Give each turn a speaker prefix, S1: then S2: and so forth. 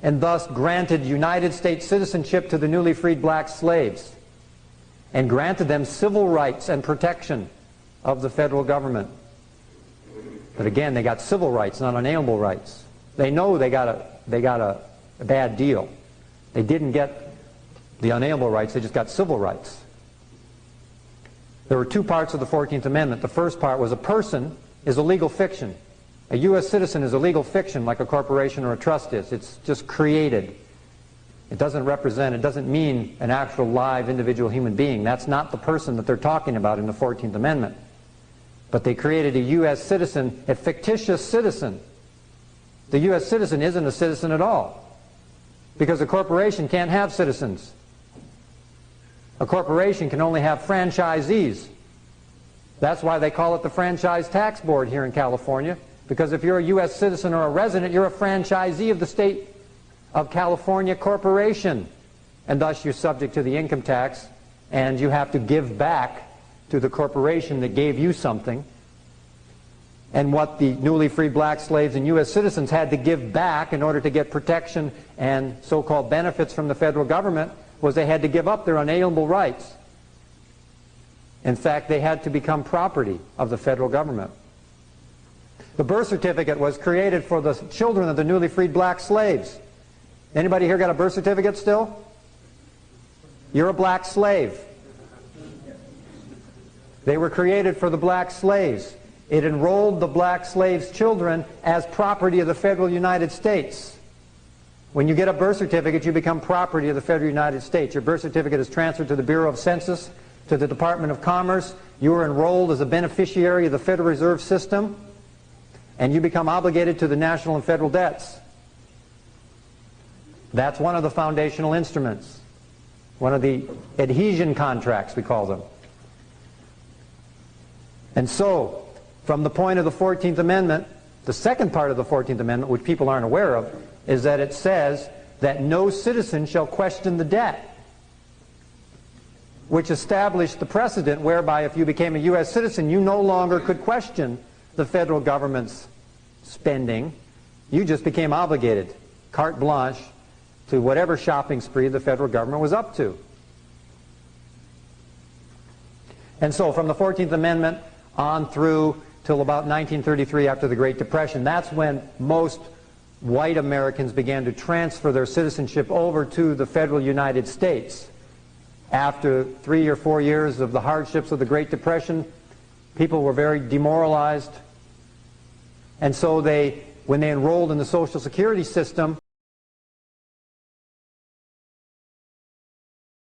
S1: and thus granted United States citizenship to the newly freed black slaves and granted them civil rights and protection of the federal government. But again, they got civil rights, not unalienable rights. They know they got a bad deal. They didn't get the unalienable rights, they just got civil rights. There were two parts of the 14th Amendment. The first part was a person is a legal fiction. A U.S. citizen is a legal fiction like a corporation or a trust is. It's just created. It doesn't represent, it doesn't mean an actual live individual human being. That's not the person that they're talking about in the 14th Amendment. But they created a U.S. citizen, a fictitious citizen. The U.S. citizen isn't a citizen at all, because a corporation can't have citizens. A corporation can only have franchisees. That's why they call it the Franchise Tax Board here in California, because if you're a U.S. citizen or a resident, you're a franchisee of the state of California corporation, and thus you're subject to the income tax, and you have to give back to the corporation that gave you something. And what the newly freed black slaves and U.S. citizens had to give back in order to get protection and so-called benefits from the federal government was they had to give up their unalienable rights. In fact, they had to become property of the federal government. The birth certificate was created for the children of the newly freed black slaves. Anybody here got a birth certificate still? You're a black slave. They were created for the black slaves. It enrolled the black slaves' children as property of the federal United States. When you get a birth certificate, you become property of the federal United States. Your birth certificate is transferred to the Bureau of Census, to the Department of Commerce. You are enrolled as a beneficiary of the Federal Reserve System, and you become obligated to the national and federal debts. That's one of the foundational instruments, one of the adhesion contracts, we call them. And so, from the point of the 14th Amendment, the second part of the 14th Amendment, which people aren't aware of, is that it says that no citizen shall question the debt, which established the precedent whereby if you became a U.S. citizen, you no longer could question the federal government's spending. You just became obligated, carte blanche, to whatever shopping spree the federal government was up to. And so from the 14th Amendment on through till about 1933, after the Great Depression, that's when most white Americans began to transfer their citizenship over to the federal United States. After 3 or 4 years of the hardships of the Great Depression, people were very demoralized. And so when they enrolled in the Social Security system,